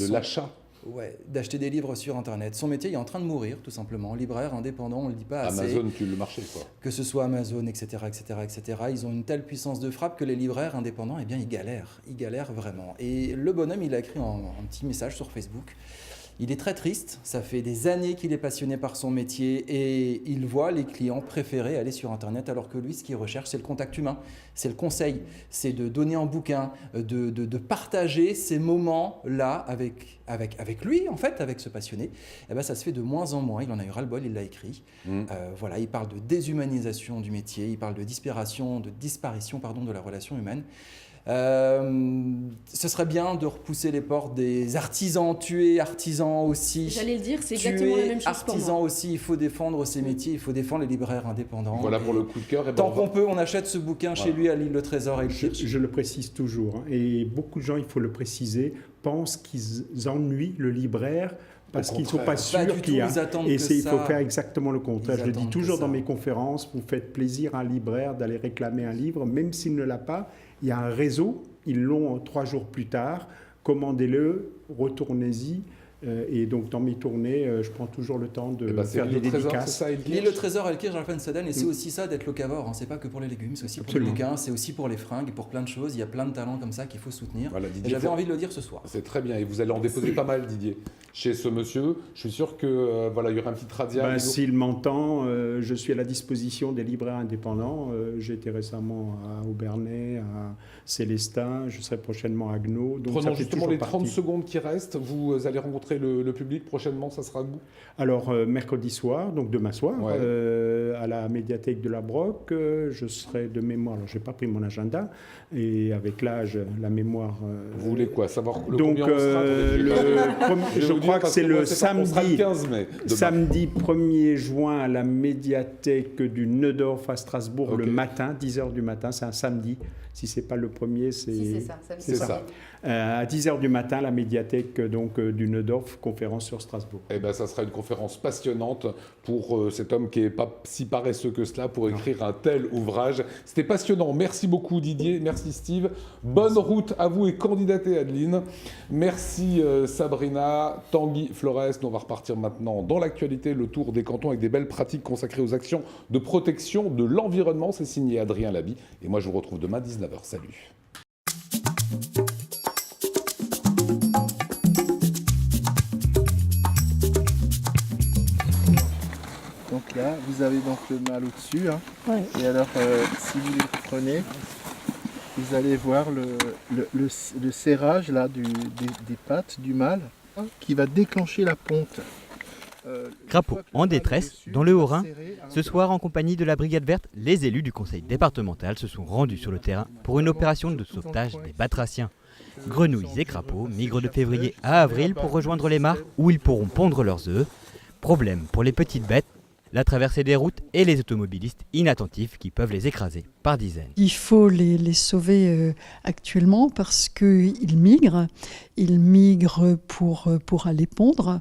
L'achat? Ouais, d'acheter des livres sur Internet. Son métier est en train de mourir, tout simplement. Libraire, indépendant, on ne le dit pas assez. Amazon tue le marché, quoi. Que ce soit Amazon, etc., ils ont une telle puissance de frappe que les libraires indépendants, ils galèrent. Ils galèrent vraiment. Et le bonhomme, il a écrit un petit message sur Facebook. Il est très triste, ça fait des années qu'il est passionné par son métier et il voit les clients préférer aller sur Internet alors que lui, ce qu'il recherche, c'est le contact humain, c'est le conseil, c'est de donner en bouquin, de partager ces moments-là avec lui, en fait, avec ce passionné. Et ben, ça se fait de moins en moins, il en a eu ras-le-bol, il l'a écrit. Voilà, il parle de déshumanisation du métier, il parle de disparition de la relation humaine. Ce serait bien de repousser les portes des artisans, tuer artisans aussi. J'allais le dire, c'est exactement la même chose pour artisans moi. aussi, il faut défendre ces métiers, il faut défendre les libraires indépendants. Voilà pour le coup de cœur. Et tant qu'on peut, on achète ce bouquin chez lui à l'île Le Trésor et le pitch. Je le précise toujours, hein, et beaucoup de gens, il faut le préciser, pensent qu'ils ennuient le libraire parce qu'ils ne sont pas sûrs qu'il y a. Et il faut faire exactement le contraire. Je le dis toujours dans mes conférences, vous faites plaisir à un libraire d'aller réclamer un livre, même s'il ne l'a pas. Il y a un réseau, ils l'ont 3 jours plus tard, commandez-le, retournez-y. Et donc dans mes tournées, je prends toujours le temps de faire des dédicaces. L'île Le Trésor à Elkirch, Alphen-Saden, et c'est aussi ça d'être locavore. Hein. C'est pas que pour les légumes, c'est aussi pour les bouquins, c'est aussi pour les fringues et pour plein de choses. Il y a plein de talents comme ça qu'il faut soutenir. Voilà, Didier, j'avais envie de le dire ce soir. C'est très bien. Et vous allez en déposer pas mal, Didier, chez ce monsieur. Je suis sûr que il y aura un petit radia. S'il m'entend, je suis à la disposition des libraires indépendants. J'ai été récemment à Aubernais, à Célestin. Je serai prochainement à Agneau. Donc prenons justement les 30 secondes qui restent. Vous allez rencontrer le public prochainement, ça sera où? Alors, mercredi soir, donc demain soir, à la médiathèque de la Broc, je serai de mémoire, alors je n'ai pas pris mon agenda, et avec l'âge, la mémoire... Vous voulez quoi? Savoir le donc, combien on sera? je crois que c'est le samedi, 15 mai, samedi 1er juin à la médiathèque du Neudorf à Strasbourg, le matin, 10h du matin, c'est un samedi. Si ce n'est pas le premier, c'est ça. À 10h du matin, la médiathèque du Neudorf, conférence sur Strasbourg. Eh ben, ça sera une conférence passionnante pour cet homme qui n'est pas si paresseux que cela pour écrire un tel ouvrage. C'était passionnant. Merci beaucoup Didier, merci Steve. Bonne route à vous et candidatez Adeline. Merci Sabrina, Tanguy, Flores. Nous on va repartir maintenant dans l'actualité, le tour des cantons avec des belles pratiques consacrées aux actions de protection de l'environnement. C'est signé Adrien Labi. Et moi je vous retrouve demain 19h. Salut. Donc là, vous avez donc le mâle au-dessus. Hein. Ouais. Et alors, si vous le prenez, vous allez voir le serrage là, des pattes du mâle qui va déclencher la ponte. Crapaud en détresse, dans le Haut-Rhin. Ce soir, en compagnie de la Brigade Verte, les élus du conseil départemental se sont rendus sur le terrain pour une opération de sauvetage des batraciens. Grenouilles et crapauds migrent de février à avril pour rejoindre les mares où ils pourront pondre leurs œufs. Problème pour les petites bêtes, la traversée des routes et les automobilistes inattentifs qui peuvent les écraser par dizaines. Il faut les sauver actuellement parce qu'ils migrent. Ils migrent pour aller pondre.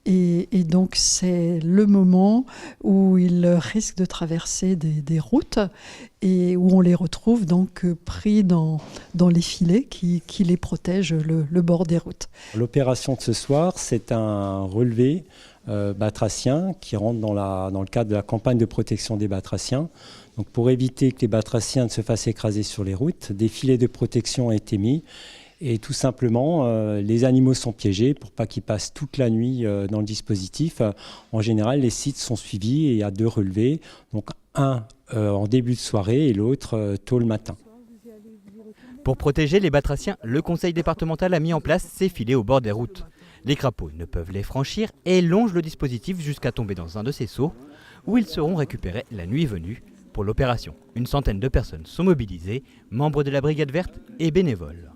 Et donc c'est le moment où ils risquent de traverser des routes et où on les retrouve donc pris dans les filets qui les protègent le bord des routes. L'opération de ce soir, c'est un relevé batracien qui rentre dans le cadre de la campagne de protection des batraciens. Donc pour éviter que les batraciens ne se fassent écraser sur les routes, des filets de protection ont été mis. Et tout simplement, les animaux sont piégés pour pas qu'ils passent toute la nuit dans le dispositif. En général, les sites sont suivis et il y a 2 relevés. Donc un en début de soirée et l'autre tôt le matin. Pour protéger les batraciens, le conseil départemental a mis en place ces filets au bord des routes. Les crapauds ne peuvent les franchir et longent le dispositif jusqu'à tomber dans un de ces seaux où ils seront récupérés la nuit venue. Pour l'opération, une centaine de personnes sont mobilisées, membres de la Brigade Verte et bénévoles.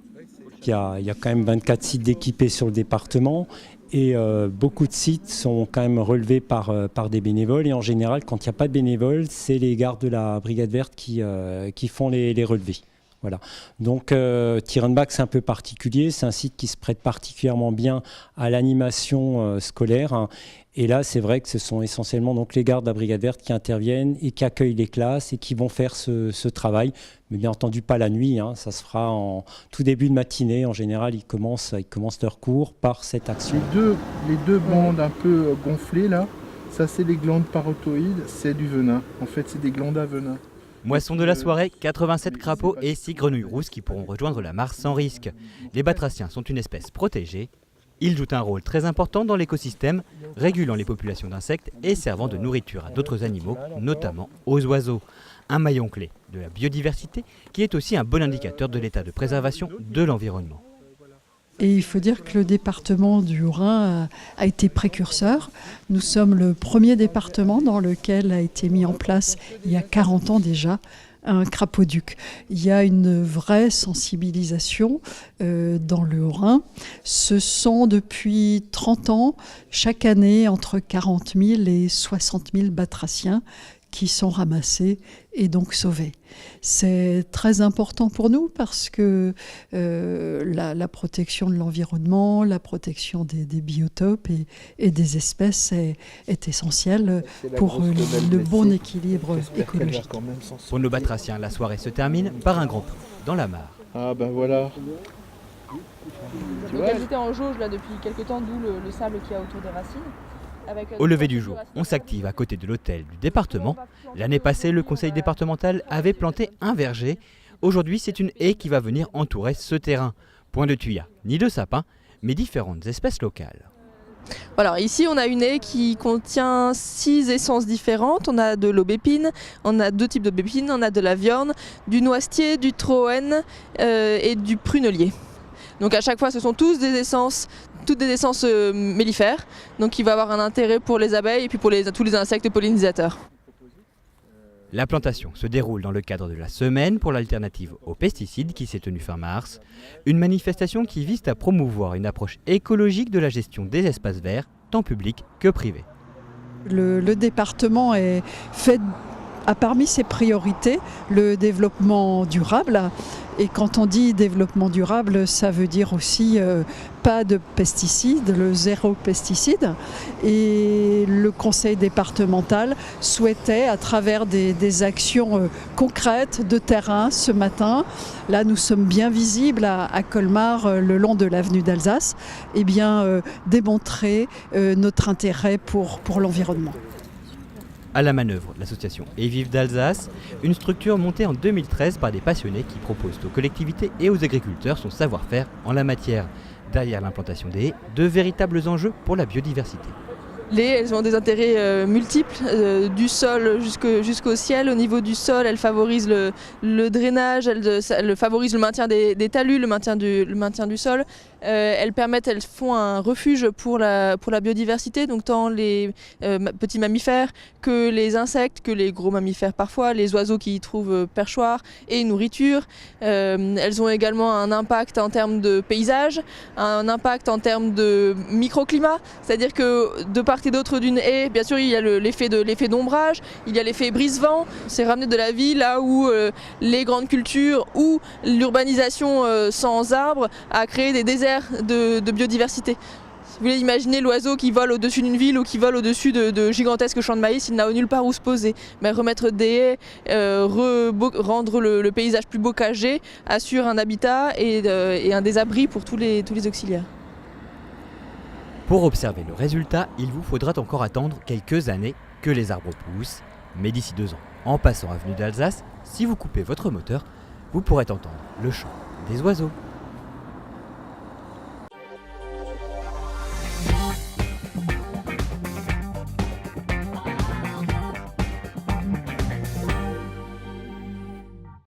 Il y a quand même 24 sites d'équipés sur le département et beaucoup de sites sont quand même relevés par des bénévoles. Et en général, quand il n'y a pas de bénévoles, c'est les gardes de la Brigade Verte qui font les relevés. Voilà. Donc Tierenbach, c'est un peu particulier. C'est un site qui se prête particulièrement bien à l'animation scolaire. Hein. Et là, c'est vrai que ce sont essentiellement donc, les gardes de la Brigade Verte qui interviennent et qui accueillent les classes et qui vont faire ce travail. Mais bien entendu, pas la nuit. Hein. Ça se fera en tout début de matinée. En général, ils commencent leur cours par cette action. Les deux bandes un peu gonflées, là, ça, c'est les glandes parotoïdes. C'est du venin. En fait, c'est des glandes à venin. Moisson de la soirée, 87 crapauds et 6 grenouilles rousses qui pourront rejoindre la mare sans risque. Les batraciens sont une espèce protégée. Ils jouent un rôle très important dans l'écosystème, régulant les populations d'insectes et servant de nourriture à d'autres animaux, notamment aux oiseaux. Un maillon clé de la biodiversité qui est aussi un bon indicateur de l'état de préservation de l'environnement. Et il faut dire que le département du Haut-Rhin a été précurseur. Nous sommes le premier département dans lequel a été mis en place, il y a 40 ans déjà, un crapauduc. Il y a une vraie sensibilisation dans le Haut-Rhin. Ce sont depuis 30 ans, chaque année, entre 40 000 et 60 000 batraciens qui sont ramassés et donc sauvés. C'est très important pour nous parce que la protection de l'environnement, la protection des biotopes et des espèces est essentielle pour le bon équilibre écologique. Pour nos batraciens, la soirée se termine par un grand prix dans la mare. Ah ben voilà. Donc elles étaient en jauge là depuis quelques temps, d'où le sable qu'il y a autour des racines. Au lever du jour, on s'active à côté de l'hôtel du département. L'année passée, le conseil départemental avait planté un verger. Aujourd'hui, c'est une haie qui va venir entourer ce terrain. Point de tuya, ni de sapin, mais différentes espèces locales. Alors ici on a une haie qui contient 6 essences différentes. On a de l'aubépine, on a 2 types d'aubépine, on a de la viorne, du noisetier, du troène et du prunelier. Donc à chaque fois ce sont toutes des essences mellifères, donc il va avoir un intérêt pour les abeilles et puis pour tous les insectes pollinisateurs. La plantation se déroule dans le cadre de la semaine pour l'alternative aux pesticides qui s'est tenue fin mars, une manifestation qui vise à promouvoir une approche écologique de la gestion des espaces verts, tant publics que privés. Le département a parmi ses priorités le développement durable. Et quand on dit développement durable, ça veut dire aussi pas de pesticides, le zéro pesticide. Et le conseil départemental souhaitait, à travers des actions concrètes de terrain ce matin, là nous sommes bien visibles à Colmar, le long de l'avenue d'Alsace, eh bien, démontrer notre intérêt pour l'environnement. À la manœuvre, l'association Et Vive d'Alsace, une structure montée en 2013 par des passionnés qui proposent aux collectivités et aux agriculteurs son savoir-faire en la matière. Derrière l'implantation des haies, de véritables enjeux pour la biodiversité. Les haies, elles ont des intérêts multiples, du sol jusqu'au ciel. Au niveau du sol, elles favorisent le drainage, elles favorisent le maintien des talus, le maintien du sol. Elles font un refuge pour la biodiversité, donc tant les petits mammifères que les insectes, que les gros mammifères parfois, les oiseaux qui y trouvent perchoir et nourriture. Elles ont également un impact en termes de paysage, un impact en termes de microclimat, c'est-à-dire que de part et d'autre d'une haie, bien sûr il y a l'effet d'ombrage, il y a l'effet brise-vent, c'est ramener de la vie là où les grandes cultures ou l'urbanisation sans arbres a créé des déserts de biodiversité. Si vous voulez imaginer l'oiseau qui vole au-dessus d'une ville ou qui vole au-dessus de gigantesques champs de maïs, il n'a nulle part où se poser. Mais remettre des haies, rendre le paysage plus bocagé, assure un habitat et un désabri pour tous les auxiliaires. Pour observer le résultat, il vous faudra encore attendre quelques années que les arbres poussent. Mais d'ici 2 ans, en passant avenue d'Alsace, si vous coupez votre moteur, vous pourrez entendre le chant des oiseaux.